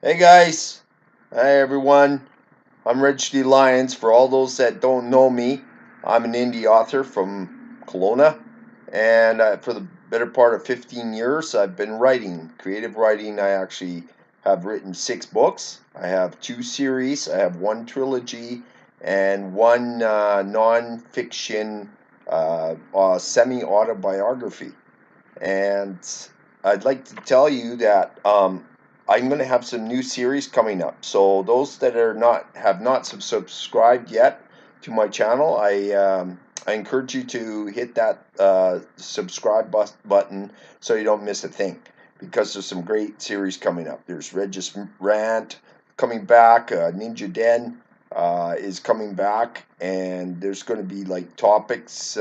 Hey guys, hi everyone. I'm reg.d.lyons. For all those that don't know me, I'm an indie author from Kelowna, and for the better part of 15 years, I've been writing, creative writing. I actually have written 6 books. I have 2 series. I have one trilogy and one non-fiction semi-autobiography. And I'd like to tell you that I'm going to have some new series coming up. So those that are not have not subscribed yet to my channel, I encourage you to hit that subscribe button so you don't miss a thing. Because there's some great series coming up. There's Regis Rant coming back, Ninja Den is coming back, and there's going to be like topics,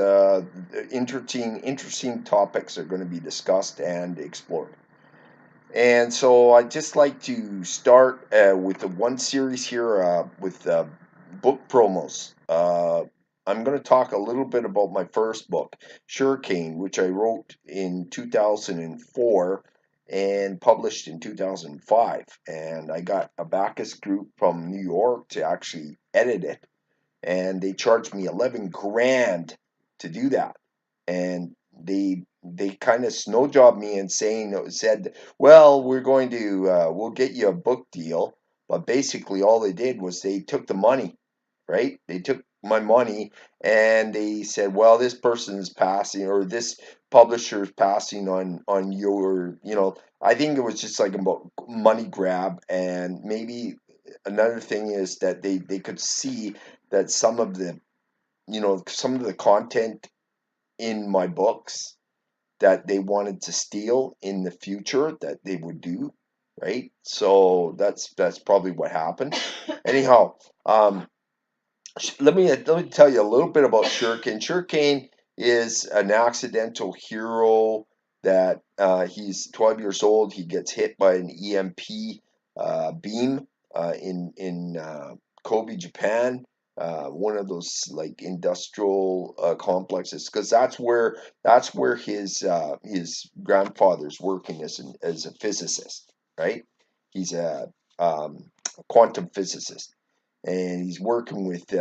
interesting topics are going to be discussed and explored. And so I'd just like to start with the one series here with book promos. I'm going to talk a little bit about my first book, Cain, which I wrote in 2004 and published in 2005. And I got a Bacchus group from New York to actually edit it, and they charged me 11 grand to do that. And they kind of snow jobbed me and said, well, we'll get you a book deal. But basically all they did was they took the money, right? They took my money and they said, well, this person's passing, or this publisher's passing on your, I think it was just like about money grab. And maybe another thing is that they could see that some of the content in my books that they wanted to steal in the future that they would do, right? So that's probably what happened. Anyhow, let me tell you a little bit about Shuriken. Shuriken is an accidental hero that he's 12 years old. He gets hit by an EMP beam in Kobe, Japan. One of those like industrial complexes, because that's where his grandfather's working as a physicist, right? He's a quantum physicist, and he's working with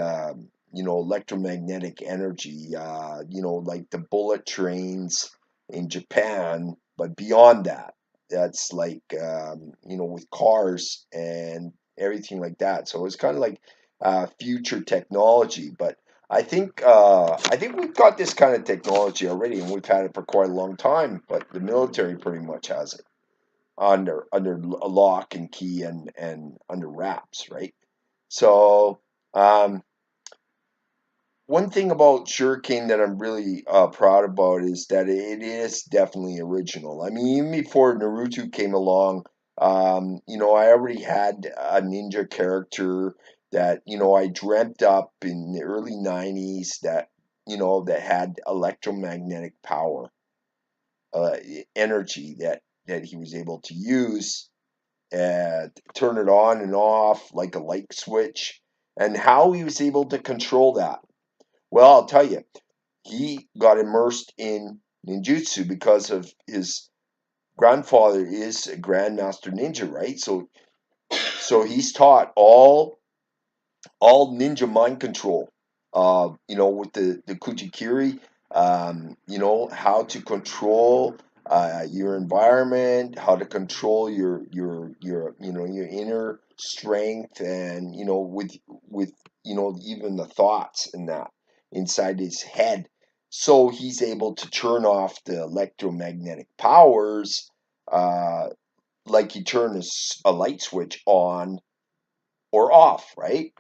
electromagnetic energy, like the bullet trains in Japan. But beyond that, that's like with cars and everything like that. So it's kind of like future technology. But I think we've got this kind of technology already, and we've had it for quite a long time. But the military pretty much has it under a lock and key and under wraps, right? So, one thing about Shuriken that I'm really proud about is that it is definitely original. I mean, even before Naruto came along, I already had a ninja character that, I dreamt up in the early 90s that had electromagnetic power, energy that he was able to use and turn it on and off like a light switch, and how he was able to control that. Well, I'll tell you, he got immersed in ninjutsu because of his grandfather is a grandmaster ninja, right? So he's taught all ninja mind control. With the Kujikiri, how to control your environment, how to control your inner strength, and with even the thoughts and that inside his head. So he's able to turn off the electromagnetic powers, like he turns a light switch on or off, right?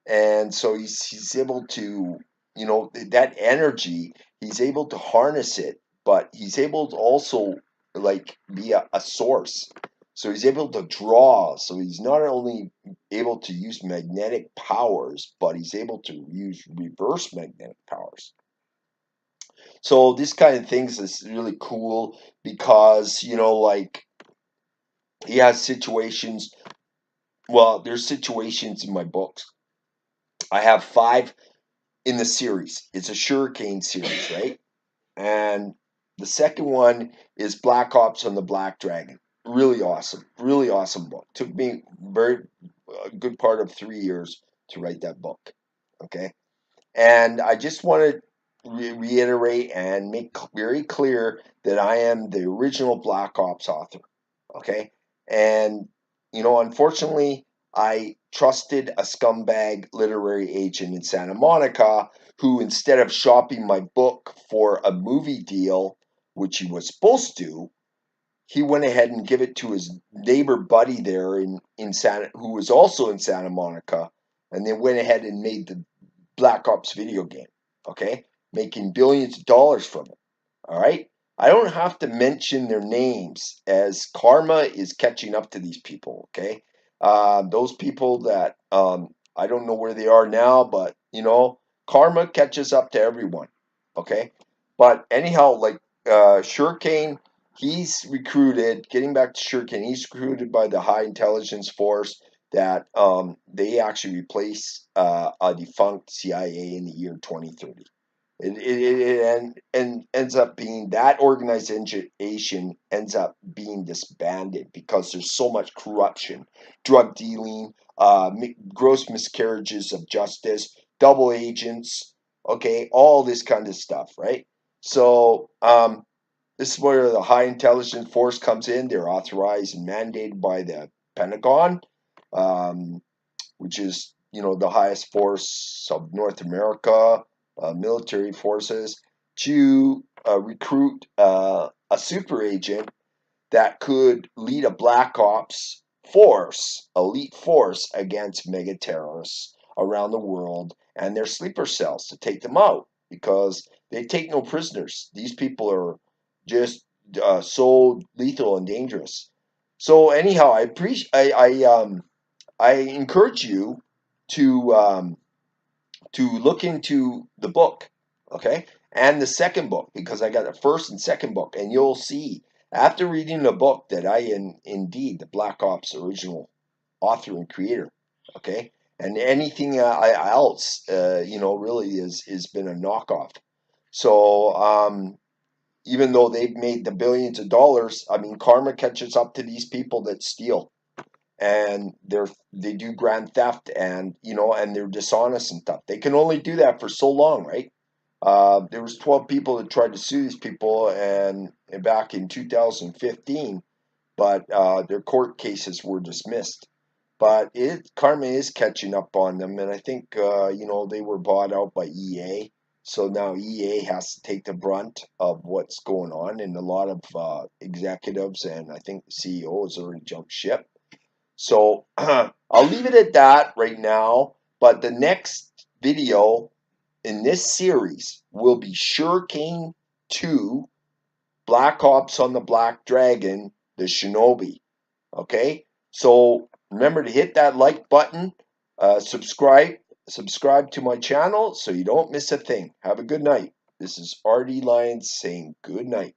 And so he's able to, that energy, he's able to harness it, but he's able to also like be a source. So he's able to draw. So he's not only able to use magnetic powers, but he's able to use reverse magnetic powers. So this kind of things is really cool because, like he has situations. Well, there's situations in my books. I have 5 in the series. It's a Shuriken series, right? And the second one is Black Ops on the Black Dragon. really awesome book. Took me a good part of 3 years to write that book. Okay, and I just want to reiterate and make very clear that I am the original Black Ops author. Okay, and unfortunately, I trusted a scumbag literary agent in Santa Monica who, instead of shopping my book for a movie deal, which he was supposed to, he went ahead and give it to his neighbor buddy there in Santa, who was also in Santa Monica, and they went ahead and made the Black Ops video game. Okay, making billions of dollars from it. All right. I don't have to mention their names as karma is catching up to these people. Okay. Those people that I don't know where they are now, but karma catches up to everyone. Okay. But anyhow, like S.A.G.A, he's recruited, getting back to S.A.G.A, he's recruited by the High Intelligence Force that they actually replace a defunct CIA in the year 2030. It ends up being that organization ends up being disbanded because there's so much corruption, drug dealing, gross miscarriages of justice, double agents, okay, all this kind of stuff, right? So this is where the High Intelligence Force comes in. They're authorized and mandated by the Pentagon, um, which is the highest force of North America, military forces, to recruit a super agent that could lead a black ops force, elite force against mega terrorists around the world and their sleeper cells to take them out because they take no prisoners. These people are just so lethal and dangerous. So anyhow, I appreciate I encourage you to look into the book, okay, and the second book because I got the first and second book, and you'll see after reading the book that I am indeed the Black Ops original author and creator, okay, and anything else, really is been a knockoff. So even though they've made the billions of dollars, I mean, karma catches up to these people that steal and they do grand theft and and they're dishonest and stuff. They can only do that for so long, right? There was 12 people that tried to sue these people and back in 2015, but their court cases were dismissed. But karma is catching up on them, and I think they were bought out by EA, so now EA has to take the brunt of what's going on, and a lot of executives and I think the CEO has already jumped ship. So I'll leave it at that right now. But the next video in this series will be S.A.G.A 2, Black Ops on the Black Dragon, the Shinobi. Okay? So remember to hit that like button, subscribe to my channel so you don't miss a thing. Have a good night. This is R.D. Lyons saying good night.